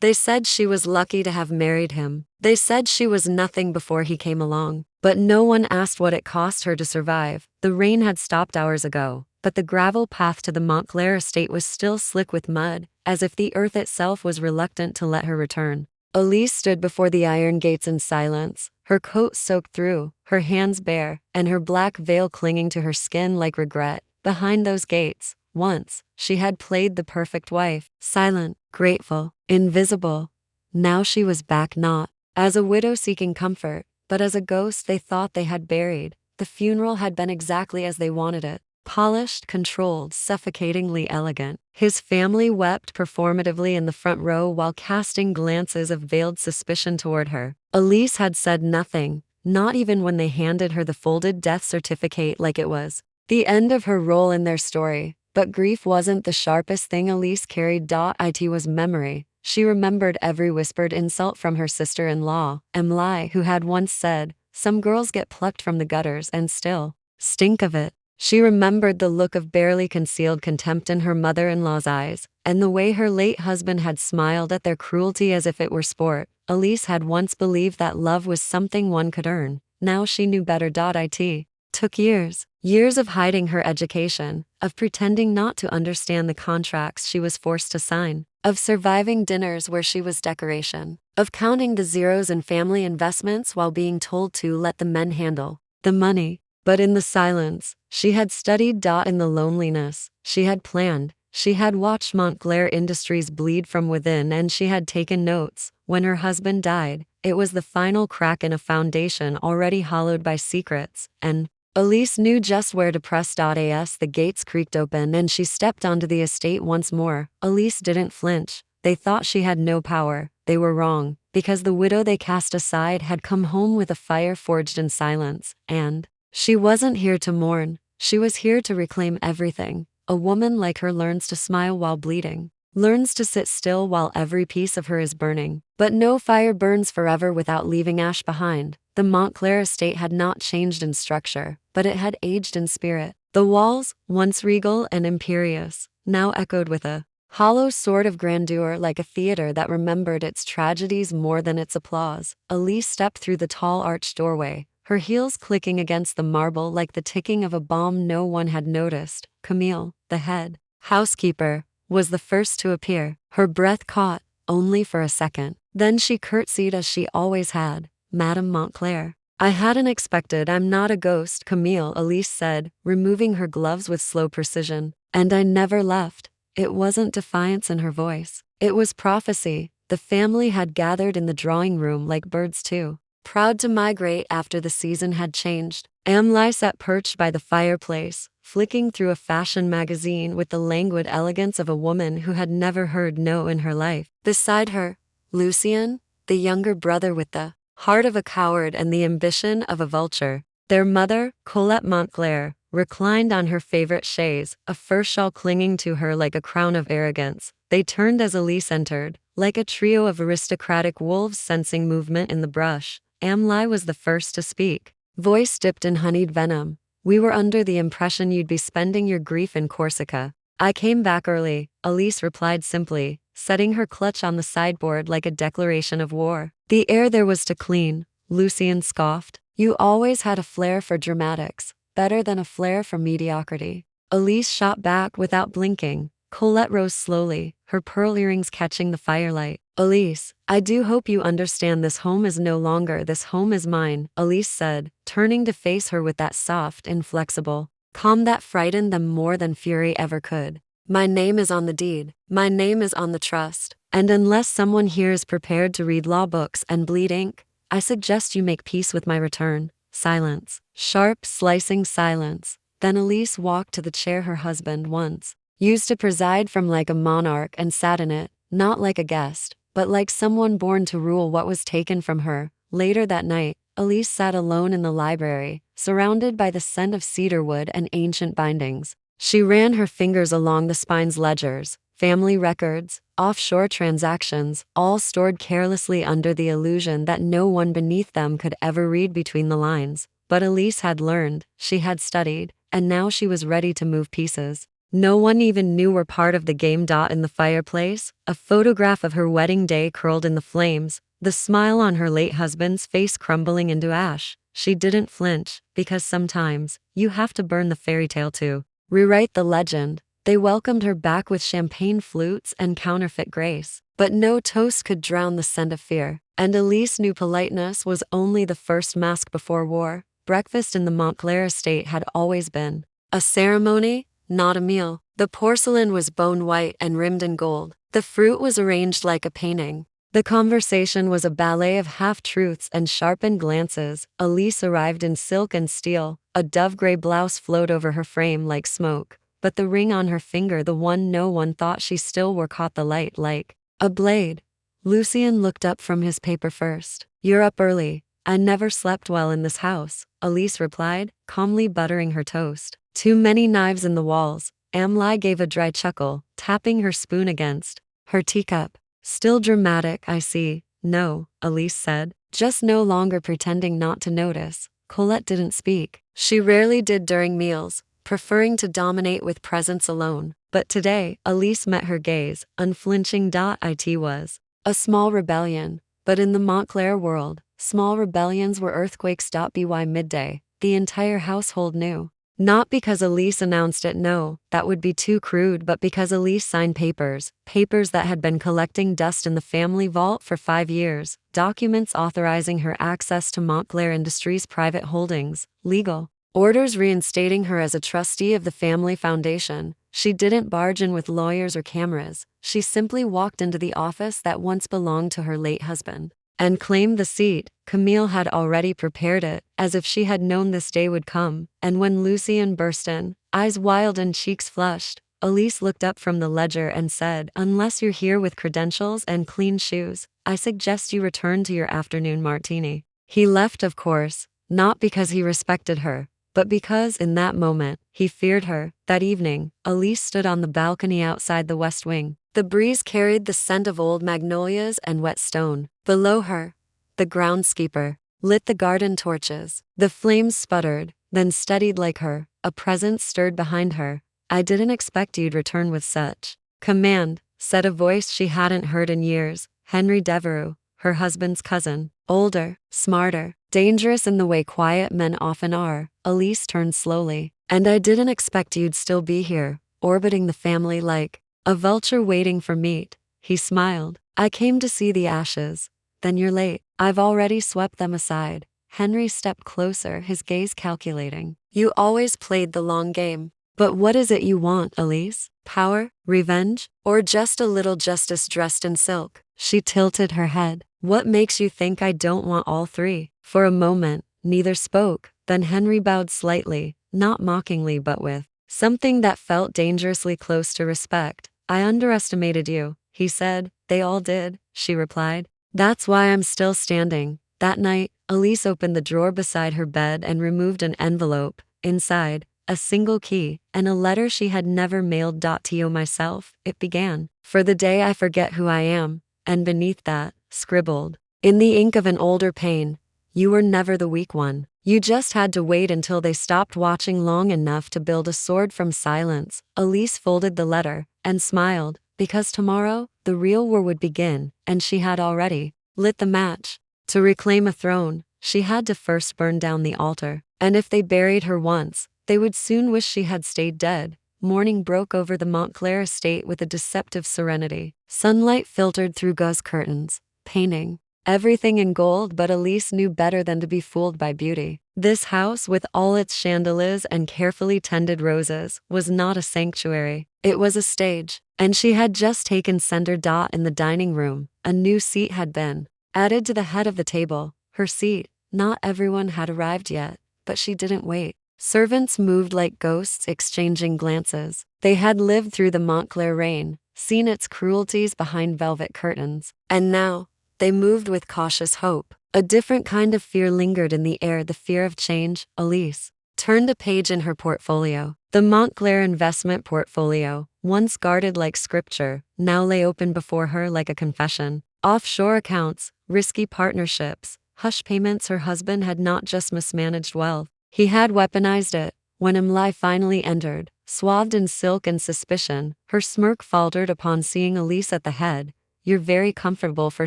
They said she was lucky to have married him. They said she was nothing before he came along. But no one asked what it cost her to survive. The rain had stopped hours ago, but the gravel path to the Montclair estate was still slick with mud, as if the earth itself was reluctant to let her return. Elise stood before the iron gates in silence, her coat soaked through, her hands bare, and her black veil clinging to her skin like regret. Behind those gates, once, she had played the perfect wife, silent, grateful, invisible. Now she was back not as a widow seeking comfort, but as a ghost they thought they had buried. The funeral had been exactly as they wanted it. Polished, controlled, suffocatingly elegant. His family wept performatively in the front row while casting glances of veiled suspicion toward her. Elise had said nothing, not even when they handed her the folded death certificate like it was the end of her role in their story. But grief wasn't the sharpest thing Elise carried. It was memory. She remembered every whispered insult from her sister-in-law, Emily, who had once said, "Some girls get plucked from the gutters and still stink of it." She remembered the look of barely concealed contempt in her mother-in-law's eyes, and the way her late husband had smiled at their cruelty as if it were sport. Elise had once believed that love was something one could earn. Now she knew better. It took years. Years of hiding her education, of pretending not to understand the contracts she was forced to sign, of surviving dinners where she was decoration, of counting the zeros in family investments while being told to let the men handle the money. But in the silence, she had studied. In the loneliness, she had planned. She had watched Montclair Industries bleed from within, and she had taken notes. When her husband died, it was the final crack in a foundation already hollowed by secrets, and Elise knew just where to press. As the gates creaked open and she stepped onto the estate once more, Elise didn't flinch. They thought she had no power. They were wrong, because the widow they cast aside had come home with a fire forged in silence, and she wasn't here to mourn. She was here to reclaim everything. A woman like her learns to smile while bleeding, learns to sit still while every piece of her is burning. But no fire burns forever without leaving ash behind. The Montclair estate had not changed in structure, but it had aged in spirit. The walls, once regal and imperious, now echoed with a hollow sort of grandeur, like a theater that remembered its tragedies more than its applause. Elise stepped through the tall arched doorway, her heels clicking against the marble like the ticking of a bomb no one had noticed. Camille, the head housekeeper, was the first to appear. Her breath caught, only for a second. Then she curtsied as she always had. "Madame Montclair." "I hadn't expected. I'm not a ghost, Camille," Elise said, removing her gloves with slow precision. "And I never left." It wasn't defiance in her voice. It was prophecy. The family had gathered in the drawing room like birds too, proud to migrate after the season had changed. Emily sat perched by the fireplace, flicking through a fashion magazine with the languid elegance of a woman who had never heard no in her life. Beside her, Lucien, the younger brother with the heart of a coward and the ambition of a vulture. Their mother, Colette Montclair, reclined on her favorite chaise, a fur shawl clinging to her like a crown of arrogance. They turned as Elise entered, like a trio of aristocratic wolves sensing movement in the brush. Emily was the first to speak, voice dipped in honeyed venom. "We were under the impression you'd be spending your grief in Corsica." "I came back early," Elise replied simply, setting her clutch on the sideboard like a declaration of war. "The air there was to clean," Lucien scoffed. "You always had a flair for dramatics, better than a flair for mediocrity." Elise shot back without blinking. Colette rose slowly, her pearl earrings catching the firelight. "Elise, I do hope you understand this home is no longer. This home is mine," Elise said, turning to face her with that soft, inflexible calm that frightened them more than fury ever could. "My name is on the deed. My name is on the trust. And unless someone here is prepared to read law books and bleed ink, I suggest you make peace with my return." Silence. Sharp, slicing silence. Then Elise walked to the chair her husband once used to preside from like a monarch and sat in it, not like a guest, but like someone born to rule what was taken from her. Later that night, Elise sat alone in the library, surrounded by the scent of cedarwood and ancient bindings. She ran her fingers along the spine's ledgers, family records, offshore transactions, all stored carelessly under the illusion that no one beneath them could ever read between the lines. But Elise had learned, she had studied, and now she was ready to move pieces. no one even knew were part of the game. In the fireplace, a photograph of her wedding day curled in the flames, the smile on her late husband's face crumbling into ash. She didn't flinch, because sometimes, you have to burn the fairy tale to rewrite the legend. They welcomed her back with champagne flutes and counterfeit grace. But no toast could drown the scent of fear. And Elise knew politeness was only the first mask before war. Breakfast in the Montclair estate had always been a ceremony, not a meal. The porcelain was bone white and rimmed in gold. The fruit was arranged like a painting. The conversation was a ballet of half-truths and sharpened glances. Elise arrived in silk and steel. A dove-gray blouse flowed over her frame like smoke. But the ring on her finger, the one no one thought she still wore, caught the light like a blade. Lucien looked up from his paper first. "You're up early. I never slept well in this house," Elise replied, calmly buttering her toast. "Too many knives in the walls." Amelie gave a dry chuckle, tapping her spoon against her teacup. "Still dramatic, I see." "No," Elise said, just no longer pretending not to notice. Colette didn't speak. She rarely did during meals, preferring to dominate with presence alone. But today, Elise met her gaze, unflinching. It was a small rebellion, but in the Montclair world, small rebellions were earthquakes. By midday, the entire household knew. Not because Elise announced it, no, that would be too crude, but because Elise signed papers that had been collecting dust in the family vault for 5 years, documents authorizing her access to Montclair Industries' private holdings, legal orders reinstating her as a trustee of the family foundation. She didn't barge in with lawyers or cameras. She simply walked into the office that once belonged to her late husband and claimed the seat. Camille had already prepared it, as if she had known this day would come. And when Lucien burst in, eyes wild and cheeks flushed, Elise looked up from the ledger and said, "Unless you're here with credentials and clean shoes, I suggest you return to your afternoon martini." He left, of course, not because he respected her, but because, in that moment, he feared her. That evening, Elise stood on the balcony outside the West Wing. The breeze carried the scent of old magnolias and wet stone. Below her, the groundskeeper lit the garden torches. The flames sputtered, then steadied like her. A presence stirred behind her. "I didn't expect you'd return with such command," said a voice she hadn't heard in years. Henry Devereux, her husband's cousin. Older, smarter, dangerous in the way quiet men often are. Elise turned slowly. "And I didn't expect you'd still be here, orbiting the family like a vulture waiting for meat." He smiled. "I came to see the ashes." "Then you're late. I've already swept them aside." Henry stepped closer, his gaze calculating. "You always played the long game. But what is it you want, Elise? Power? Revenge? Or just a little justice dressed in silk?" She tilted her head. "What makes you think I don't want all three?" For a moment, neither spoke. Then Henry bowed slightly, not mockingly but with something that felt dangerously close to respect. "I underestimated you," he said. "They all did," she replied. "That's why I'm still standing." That night, Elise opened the drawer beside her bed and removed an envelope. Inside, a single key, and a letter she had never mailed. To myself, it began. "For the day I forget who I am," and beneath that, scribbled, in the ink of an older pain, "You were never the weak one. You just had to wait until they stopped watching long enough to build a sword from silence." Elise folded the letter and smiled, because tomorrow, the real war would begin, and she had already lit the match. To reclaim a throne, she had to first burn down the altar. And if they buried her once, they would soon wish she had stayed dead. Morning broke over the Montclair estate with a deceptive serenity. Sunlight filtered through gauze curtains, painting everything in gold, but Elise knew better than to be fooled by beauty. This house, with all its chandeliers and carefully tended roses, was not a sanctuary. It was a stage, and she had just taken center. In the dining room, a new seat had been added to the head of the table. Her seat. Not everyone had arrived yet, but she didn't wait. Servants moved like ghosts, exchanging glances. They had lived through the Montclair reign, seen its cruelties behind velvet curtains, and now, they moved with cautious hope. A different kind of fear lingered in the air, the fear of change. Elise turned a page in her portfolio. The Montclair investment portfolio, once guarded like scripture, now lay open before her like a confession. Offshore accounts, risky partnerships, hush payments. Her husband had not just mismanaged wealth, he had weaponized it. When Amelie finally entered, swathed in silk and suspicion. Her smirk faltered upon seeing Elise at the head. "You're very comfortable for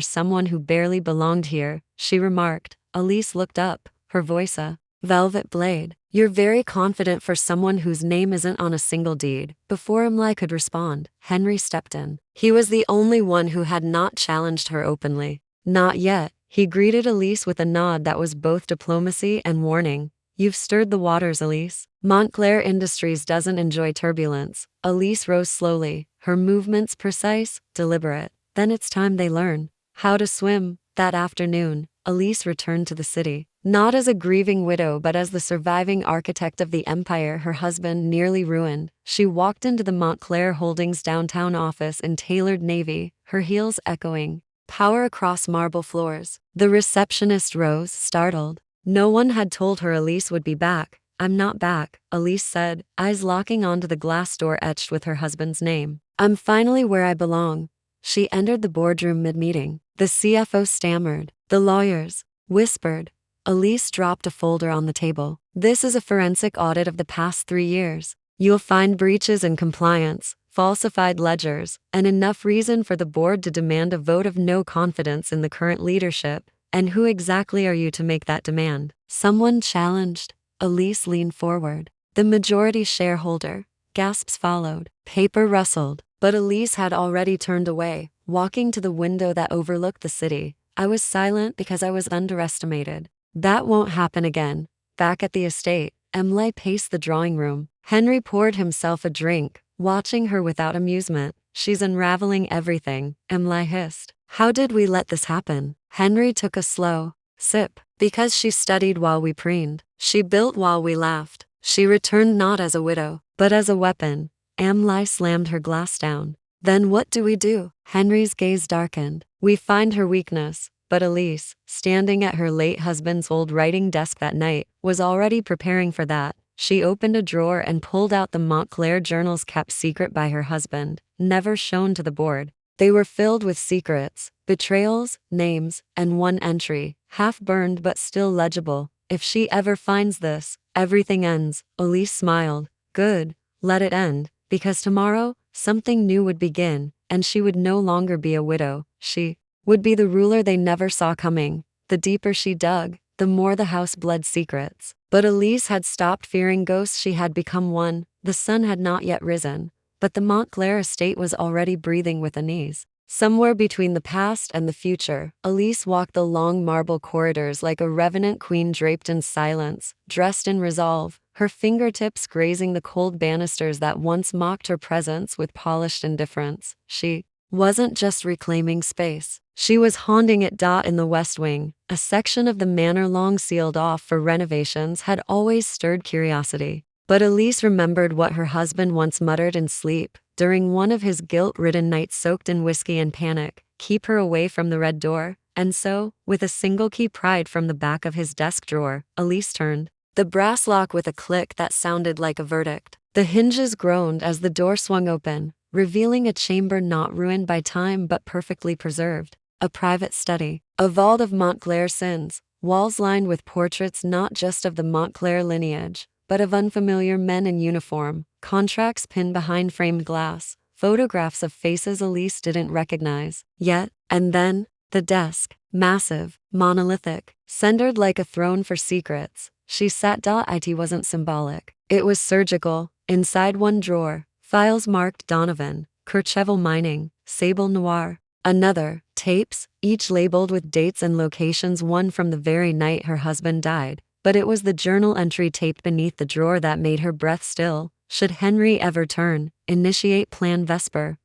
someone who barely belonged here," she remarked. Elise looked up, her voice a velvet blade. "You're very confident for someone whose name isn't on a single deed." Before Emily could respond, Henry stepped in. He was the only one who had not challenged her openly. "Not yet," he greeted Elise with a nod that was both diplomacy and warning. "You've stirred the waters, Elise. Montclair Industries doesn't enjoy turbulence." Elise rose slowly, her movements precise, deliberate. "Then it's time they learn how to swim." That afternoon, Elise returned to the city, not as a grieving widow but as the surviving architect of the empire her husband nearly ruined. She walked into the Montclair Holdings downtown office in tailored navy, her heels echoing power across marble floors. The receptionist rose, startled. No one had told her Elise would be back. "I'm not back," Elise said, eyes locking onto the glass door etched with her husband's name. "I'm finally where I belong." She entered the boardroom mid-meeting. The CFO stammered. The lawyers whispered. Elise dropped a folder on the table. "This is a forensic audit of the past 3 years. You'll find breaches in compliance, falsified ledgers, and enough reason for the board to demand a vote of no confidence in the current leadership." "And who exactly are you to make that demand?" someone challenged. Elise leaned forward. "The majority shareholder." Gasps followed. Paper rustled. But Elise had already turned away, walking to the window that overlooked the city. "I was silent because I was underestimated. That won't happen again." Back at the estate, Emily paced the drawing room. Henry poured himself a drink, watching her without amusement. "She's unraveling everything," Emily hissed. "How did we let this happen?" Henry took a slow sip. "Because she studied while we preened. She built while we laughed. She returned not as a widow, but as a weapon." Emily slammed her glass down. "Then what do we do?" Henry's gaze darkened. "We find her weakness." But Elise, standing at her late husband's old writing desk that night, was already preparing for that. She opened a drawer and pulled out the Montclair journals kept secret by her husband, never shown to the board. They were filled with secrets, betrayals, names, and one entry, half burned but still legible. "If she ever finds this, everything ends." Elise smiled. "Good, let it end, because tomorrow, something new would begin, and she would no longer be a widow. She would be the ruler they never saw coming." The deeper she dug, the more the house bled secrets. But Elise had stopped fearing ghosts. She had become one. The sun had not yet risen, but the Montclair estate was already breathing with unease. Somewhere between the past and the future, Elise walked the long marble corridors like a revenant queen draped in silence, dressed in resolve, her fingertips grazing the cold banisters that once mocked her presence with polished indifference. She wasn't just reclaiming space. She was haunting it. In the West Wing, a section of the manor long sealed off for renovations had always stirred curiosity. But Elise remembered what her husband once muttered in sleep, during one of his guilt-ridden nights soaked in whiskey and panic: "Keep her away from the red door." And so, with a single key pried from the back of his desk drawer, Elise turned the brass lock with a click that sounded like a verdict. The hinges groaned as the door swung open, revealing a chamber not ruined by time but perfectly preserved. A private study, a vault of Montclair sins, walls lined with portraits not just of the Montclair lineage, but of unfamiliar men in uniform, contracts pinned behind framed glass, photographs of faces Elise didn't recognize. Yet, and then, the desk, massive, monolithic, centered like a throne for secrets. She sat. It wasn't symbolic. It was surgical. Inside one drawer, files marked Donovan, Courchevel Mining, Sable Noir. Another, tapes, each labeled with dates and locations, one from the very night her husband died. But it was the journal entry taped beneath the drawer that made her breath still. Should Henry ever turn, initiate Plan Vesper,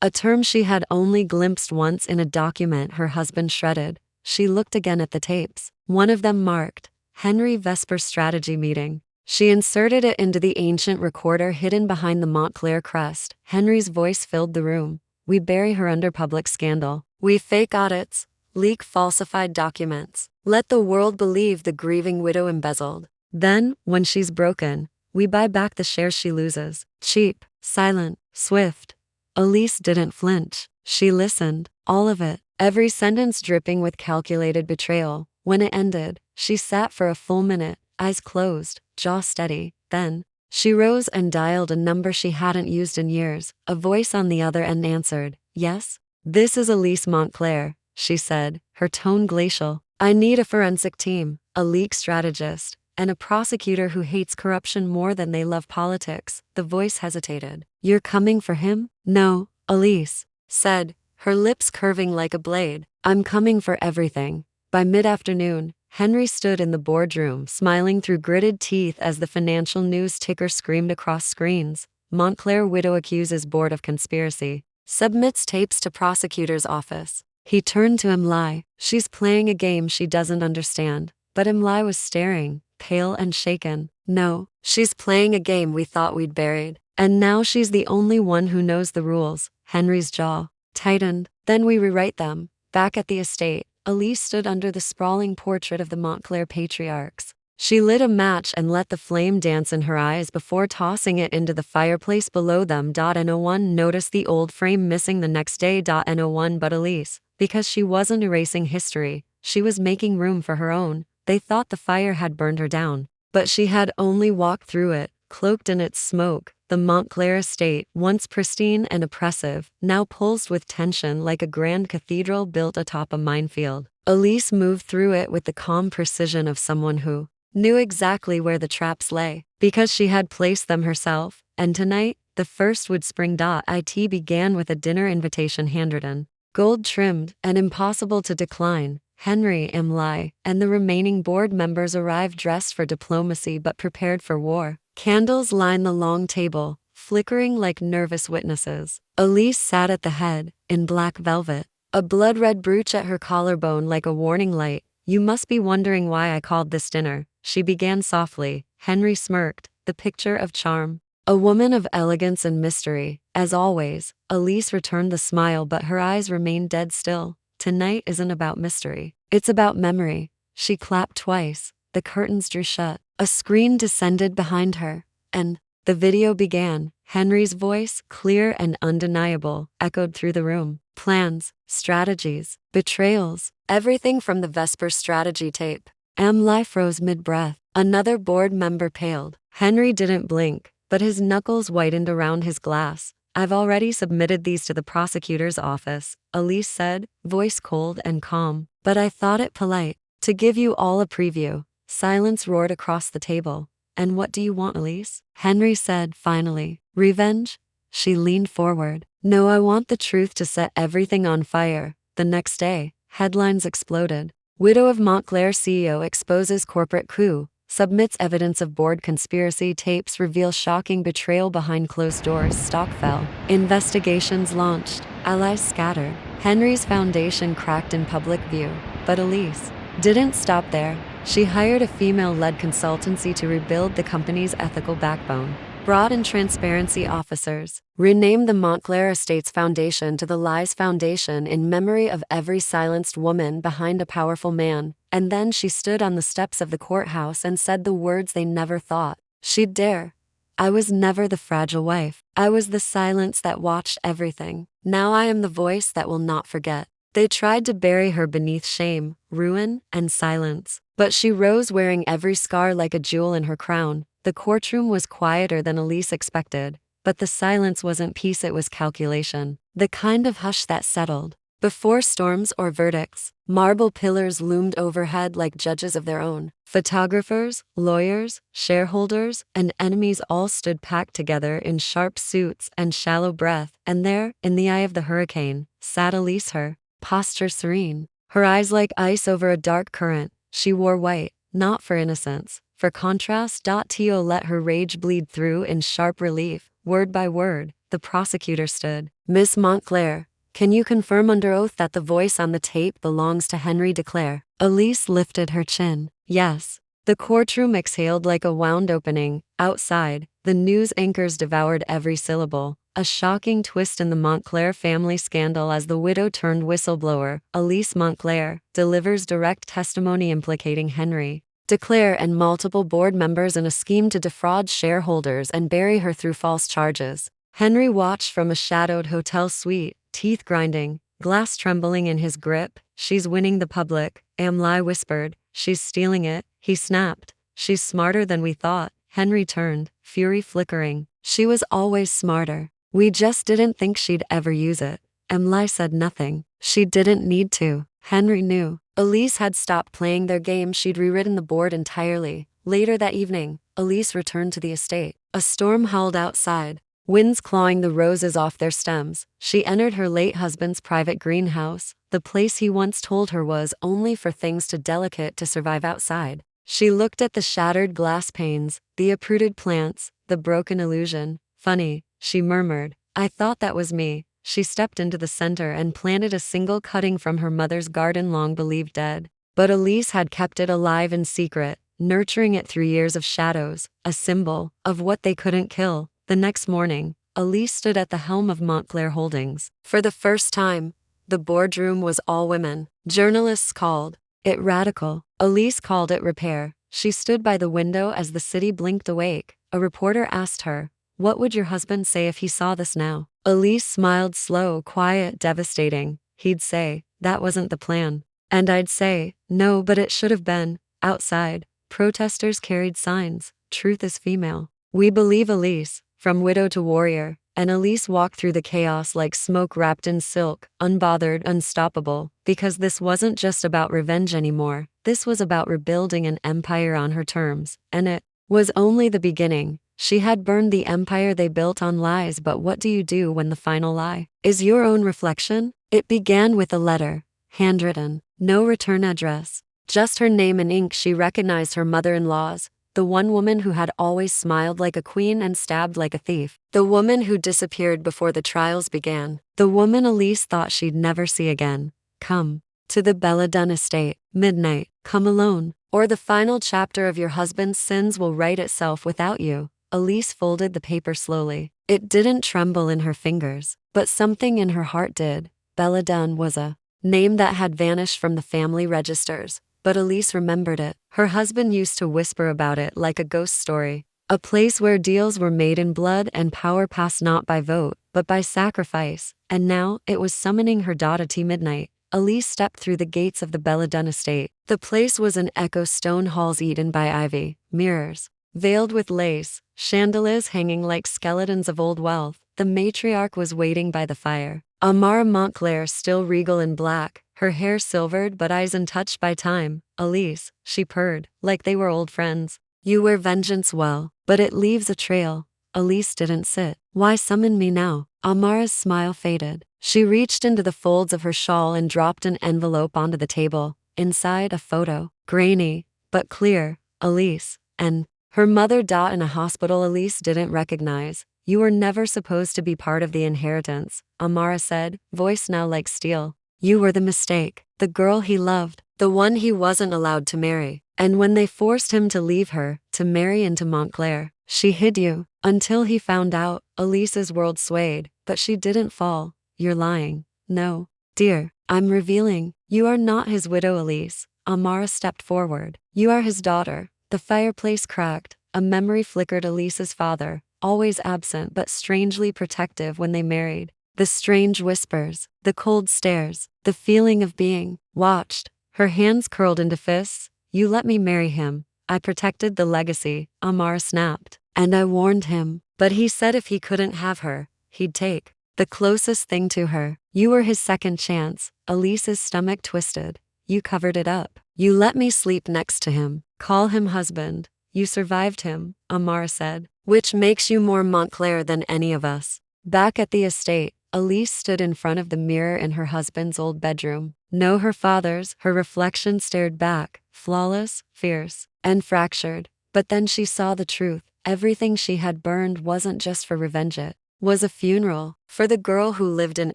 a term she had only glimpsed once in a document her husband shredded. She looked again at the tapes. One of them marked, Henry Vesper Strategy Meeting. She inserted it into the ancient recorder hidden behind the Montclair crest. Henry's voice filled the room. "We bury her under public scandal. We fake audits, leak falsified documents. Let the world believe the grieving widow embezzled. Then, when she's broken, we buy back the shares she loses. Cheap, silent, swift." Elise didn't flinch. She listened, all of it, every sentence dripping with calculated betrayal. When it ended, she sat for a full minute, eyes closed, jaw steady. Then, She rose and dialed a number she hadn't used in years. A voice on the other end answered. Yes? This is Elise Montclair, she said, her tone glacial. I need a forensic team, a leak strategist, and a prosecutor who hates corruption more than they love politics. The voice hesitated. You're coming for him? No, Elise said, her lips curving like a blade. I'm coming for everything. By mid-afternoon, Henry stood in the boardroom, smiling through gritted teeth as the financial news ticker screamed across screens. Montclair widow accuses board of conspiracy. Submits tapes to prosecutor's office. He turned to Emily. She's playing a game she doesn't understand. But Emily was staring, pale and shaken. No, she's playing a game we thought we'd buried. And now she's the only one who knows the rules. Henry's jaw tightened. Then we rewrite them. Back at the estate, Elise stood under the sprawling portrait of the Montclair patriarchs. She lit a match and let the flame dance in her eyes before tossing it into the fireplace below them. No one noticed the old frame missing the next day. No one but Elise, because she wasn't erasing history, she was making room for her own. They thought the fire had burned her down, but she had only walked through it, cloaked in its smoke. The Montclair estate, once pristine and oppressive, now pulsed with tension like a grand cathedral built atop a minefield. Elise moved through it with the calm precision of someone who knew exactly where the traps lay, because she had placed them herself, and tonight, the first would spring. It began with a dinner invitation handwritten, gold-trimmed, and impossible to decline. Henry, Emily, and the remaining board members arrived dressed for diplomacy but prepared for war. Candles lined the long table, flickering like nervous witnesses. Elise sat at the head, in black velvet, a blood-red brooch at her collarbone like a warning light. You must be wondering why I called this dinner, she began softly. Henry smirked, the picture of charm. A woman of elegance and mystery, as always. Elise returned the smile, but her eyes remained dead still. Tonight isn't about mystery. It's about memory. She clapped twice. The curtains drew shut. A screen descended behind her, and the video began. Henry's voice, clear and undeniable, echoed through the room. Plans, strategies, betrayals, everything from the Vesper strategy tape. Emily froze mid-breath. Another board member paled. Henry didn't blink, but his knuckles whitened around his glass. I've already submitted these to the prosecutor's office, Elise said, voice cold and calm. But I thought it polite to give you all a preview. Silence roared across the table. And what do you want, Elise? Henry said finally. Revenge? She leaned forward. No, I want the truth to set everything on fire. The next day, headlines exploded. Widow of Montclair CEO exposes corporate coup, submits evidence of board conspiracy. Tapes reveal shocking betrayal behind closed doors. Stock fell. Investigations launched. Allies scattered. Henry's foundation cracked in public view. But Elise didn't stop there. She hired a female-led consultancy to rebuild the company's ethical backbone. Brought in transparency officers. Renamed the Montclair Estates Foundation to the Lies Foundation in memory of every silenced woman behind a powerful man. And then she stood on the steps of the courthouse and said the words they never thought she'd dare. I was never the fragile wife. I was the silence that watched everything. Now I am the voice that will not forget. They tried to bury her beneath shame, ruin, and silence. But she rose wearing every scar like a jewel in her crown. The courtroom was quieter than Elise expected. But the silence wasn't peace, it was calculation. The kind of hush that settled before storms or verdicts. Marble pillars loomed overhead like judges of their own. Photographers, lawyers, shareholders, and enemies all stood packed together in sharp suits and shallow breath. And there, in the eye of the hurricane, sat Elise, her posture serene, her eyes like ice over a dark current. She wore white, not for innocence, for contrast. To let her rage bleed through in sharp relief. Word by word, the prosecutor stood. Miss Montclair, can you confirm under oath that the voice on the tape belongs to Henry Declare? Elise lifted her chin. Yes. The courtroom exhaled like a wound opening. Outside, the news anchors devoured every syllable. A shocking twist in the Montclair family scandal as the widow turned whistleblower, Elise Montclair, delivers direct testimony implicating Henry Declare and multiple board members in a scheme to defraud shareholders and bury her through false charges. Henry watched from a shadowed hotel suite, teeth grinding, glass trembling in his grip. She's winning the public, Emily whispered. She's stealing it, he snapped. She's smarter than we thought, Henry turned, fury flickering. She was always smarter. We just didn't think she'd ever use it. Emily said nothing. She didn't need to. Henry knew. Elise had stopped playing their game. She'd rewritten the board entirely. Later that evening, Elise returned to the estate. A storm howled outside, winds clawing the roses off their stems. She entered her late husband's private greenhouse, the place he once told her was only for things too delicate to survive outside. She looked at the shattered glass panes, the uprooted plants, the broken illusion. Funny, she murmured. I thought that was me. She stepped into the center and planted a single cutting from her mother's garden long believed dead. But Elise had kept it alive in secret, nurturing it through years of shadows, a symbol of what they couldn't kill. The next morning, Elise stood at the helm of Montclair Holdings. For the first time, the boardroom was all women. Journalists called it radical. Elise called it repair. She stood by the window as the city blinked awake. A reporter asked her, "What would your husband say if he saw this now?" Elise smiled, slow, quiet, devastating. He'd say, "That wasn't the plan." And I'd say, "No, but it should have been." Outside, protesters carried signs, "Truth is female. We believe Elise," from widow to warrior, and Elise walked through the chaos like smoke wrapped in silk, unbothered, unstoppable, because this wasn't just about revenge anymore. This was about rebuilding an empire on her terms, and it was only the beginning. She had burned the empire they built on lies, but what do you do when the final lie is your own reflection? It began with a letter, handwritten, no return address, just her name in ink. She recognized her mother-in-law's, the one woman who had always smiled like a queen and stabbed like a thief, the woman who disappeared before the trials began, the woman Elise thought she'd never see again. Come to the Belladonna estate, midnight, come alone, or the final chapter of your husband's sins will write itself without you. Elise folded the paper slowly. It didn't tremble in her fingers, but something in her heart did. Belladonna was a name that had vanished from the family registers, but Elise remembered it. Her husband used to whisper about it like a ghost story. A place where deals were made in blood and power passed not by vote, but by sacrifice. And now, it was summoning her daughter to midnight. Elise stepped through the gates of the Belladonna estate. The place was an echo, stone halls eaten by ivy, mirrors veiled with lace, chandeliers hanging like skeletons of old wealth. The matriarch was waiting by the fire. Amara Montclair, still regal in black, her hair silvered but eyes untouched by time. Elise, she purred, like they were old friends. You wear vengeance well, but it leaves a trail. Elise didn't sit. Why summon me now? Amara's smile faded. She reached into the folds of her shawl and dropped an envelope onto the table. Inside, a photo, grainy, but clear. Elise, and her mother in a hospital Elise didn't recognize. You were never supposed to be part of the inheritance, Amara said, voice now like steel. You were the mistake, the girl he loved, the one he wasn't allowed to marry. And when they forced him to leave her, to marry into Montclair, she hid you. Until he found out. Elise's world swayed, but she didn't fall. You're lying. No, dear, I'm revealing. You are not his widow, Elise. Amara stepped forward. You are his daughter. The fireplace cracked. A memory flickered. Elise's father, always absent but strangely protective when they married. The strange whispers, the cold stares, the feeling of being watched. Her hands curled into fists. You let me marry him. I protected the legacy, Amara snapped. And I warned him. But he said if he couldn't have her, he'd take the closest thing to her. You were his second chance. Elise's stomach twisted. You covered it up. You let me sleep next to him, call him husband. You survived him, Amara said, which makes you more Montclair than any of us. Back at the estate, Elise stood in front of the mirror in her husband's old bedroom. No, her father's. Her reflection stared back, flawless, fierce, and fractured. But then she saw the truth. Everything she had burned wasn't just for revenge. It was a funeral for the girl who lived in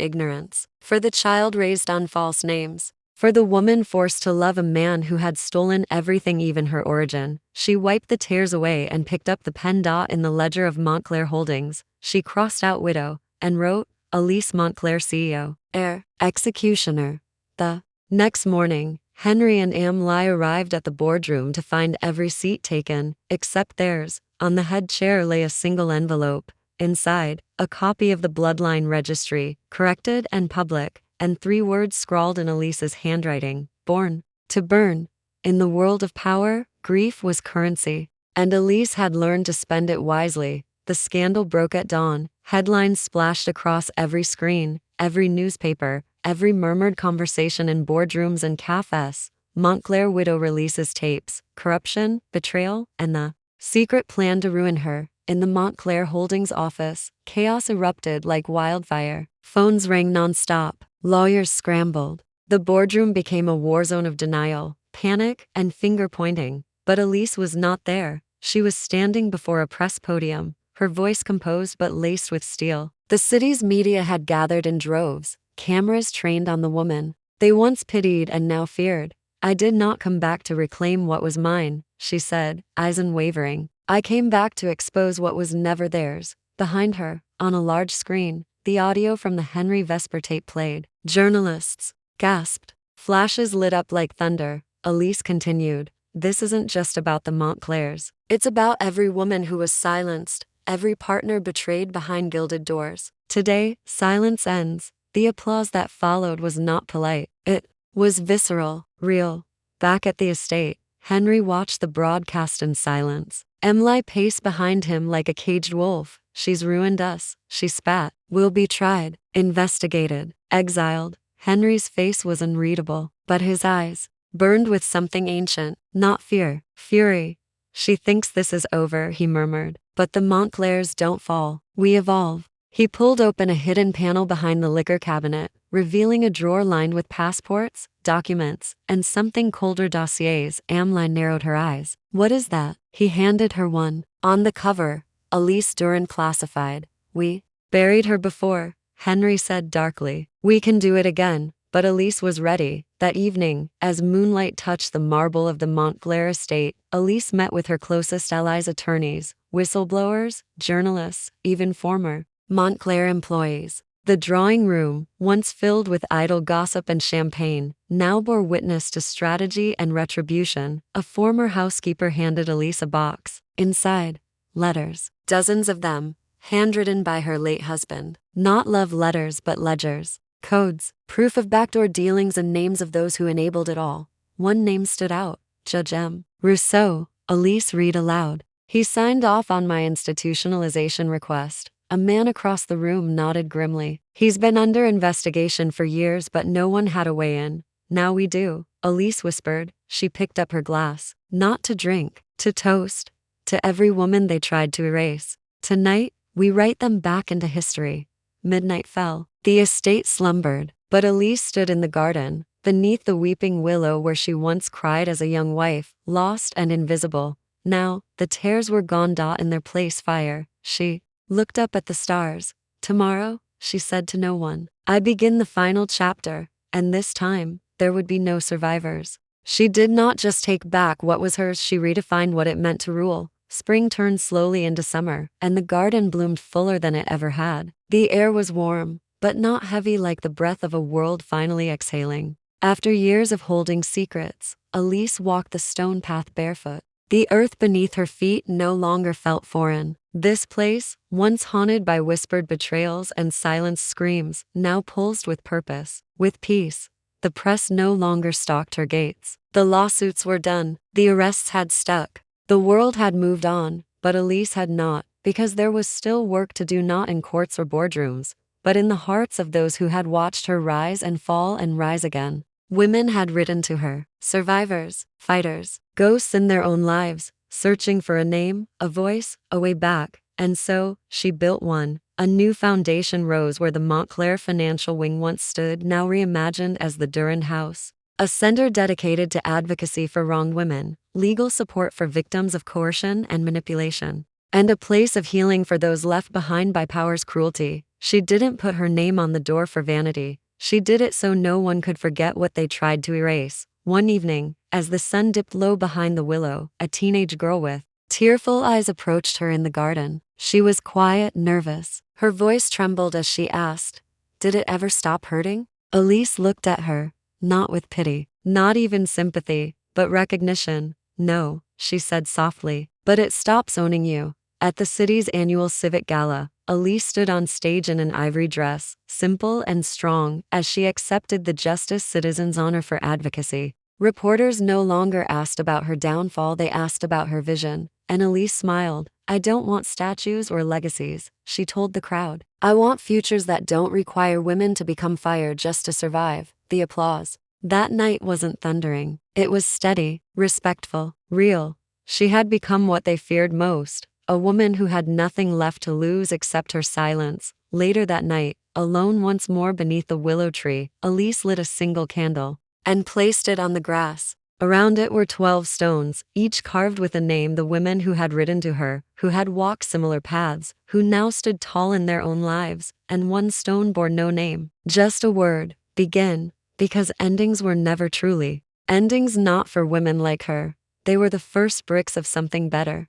ignorance, for the child raised on false names, for the woman forced to love a man who had stolen everything, even her origin. She wiped the tears away and picked up the pen. In the ledger of Montclair Holdings, she crossed out widow and wrote, Elise Montclair, CEO, heir, executioner. The next morning, Henry and Emily arrived at the boardroom to find every seat taken, except theirs. On the head chair lay a single envelope. Inside, a copy of the bloodline registry, corrected and public, and 3 words scrawled in Elise's handwriting, born to burn. In the world of power, grief was currency. And Elise had learned to spend it wisely. The scandal broke at dawn. Headlines splashed across every screen, every newspaper, every murmured conversation in boardrooms and cafes. Montclair widow releases tapes, corruption, betrayal, and the secret plan to ruin her. In the Montclair Holdings office, chaos erupted like wildfire. Phones rang nonstop. Lawyers scrambled. The boardroom became a war zone of denial, panic, and finger-pointing. But Elise was not there. She was standing before a press podium, her voice composed but laced with steel. The city's media had gathered in droves, cameras trained on the woman they once pitied and now feared. "I did not come back to reclaim what was mine," she said, eyes unwavering. "I came back to expose what was never theirs." Behind her, on a large screen, the audio from the Henry Vesper tape played. Journalists gasped. Flashes lit up like thunder. Elise continued, "This isn't just about the Montclairs. It's about every woman who was silenced, every partner betrayed behind gilded doors. Today, silence ends." The applause that followed was not polite. It was visceral, real. Back at the estate, Henry watched the broadcast in silence. Emily paced behind him like a caged wolf. "She's ruined us," she spat. "We'll be tried, investigated, exiled." Henry's face was unreadable, but his eyes burned with something ancient, not fear, fury. "She thinks this is over," he murmured. "But the Montclairs don't fall. We evolve." He pulled open a hidden panel behind the liquor cabinet, revealing a drawer lined with passports, documents, and something colder dossiers. Emily narrowed her eyes. "What is that?" He handed her one. On the cover, Elise Durand classified. "We buried her before," Henry said darkly. "We can do it again." But Elise was ready. That evening, as moonlight touched the marble of the Montclair estate, Elise met with her closest allies, attorneys, whistleblowers, journalists, even former Montclair employees. The drawing room, once filled with idle gossip and champagne, now bore witness to strategy and retribution. A former housekeeper handed Elise a box. Inside, letters, dozens of them, handwritten by her late husband. Not love letters but ledgers, codes, proof of backdoor dealings, and names of those who enabled it all. One name stood out: Judge M. Rousseau. Elise read aloud. "He signed off on my institutionalization request." A man across the room nodded grimly. "He's been under investigation for years, but no one had a way in. Now we do," Elise whispered. She picked up her glass. Not to drink, to toast. To every woman they tried to erase. "Tonight, we write them back into history." Midnight fell. The estate slumbered, but Elise stood in the garden, beneath the weeping willow where she once cried as a young wife, lost and invisible. Now, the tears were gone. In their place, fire. She looked up at the stars. "Tomorrow," she said to no one, "I begin the final chapter, and this time, there would be no survivors." She did not just take back what was hers, she redefined what it meant to rule. Spring turned slowly into summer, and the garden bloomed fuller than it ever had. The air was warm, but not heavy, like the breath of a world finally exhaling. After years of holding secrets, Elise walked the stone path barefoot. The earth beneath her feet no longer felt foreign. This place, once haunted by whispered betrayals and silenced screams, now pulsed with purpose, with peace. The press no longer stalked her gates. The lawsuits were done. The arrests had stuck. The world had moved on, but Elise had not, because there was still work to do, not in courts or boardrooms, but in the hearts of those who had watched her rise and fall and rise again. Women had written to her, survivors, fighters, ghosts in their own lives, searching for a name, a voice, a way back. And so, she built one. A new foundation rose where the Montclair financial wing once stood, now reimagined as the Durand House. A center dedicated to advocacy for wronged women, legal support for victims of coercion and manipulation, and a place of healing for those left behind by power's cruelty. She didn't put her name on the door for vanity. She did it so no one could forget what they tried to erase. One evening, as the sun dipped low behind the willow, a teenage girl with tearful eyes approached her in the garden. She was quiet, nervous. Her voice trembled as she asked, "Did it ever stop hurting?" Elise looked at her, not with pity, not even sympathy, but recognition. "No," she said softly, "but it stops owning you." At the city's annual civic gala, Elise stood on stage in an ivory dress, simple and strong, as she accepted the Justice Citizens Honor for advocacy. Reporters no longer asked about her downfall, they asked about her vision. and Elise smiled. I don't want statues or legacies, she told the crowd. I want futures that don't require women to become fire just to survive. The applause. That night wasn't thundering. It was steady, respectful, real. She had become what they feared most, a woman who had nothing left to lose except her silence. Later that night, alone once more beneath the willow tree, Elise lit a single candle and placed it on the grass. Around it were 12 stones, each carved with a name the women who had ridden to her, who had walked similar paths, who now stood tall in their own lives, and one stone bore no name, just a word, begin, because endings were never truly endings, not for women like her. They were the first bricks of something better.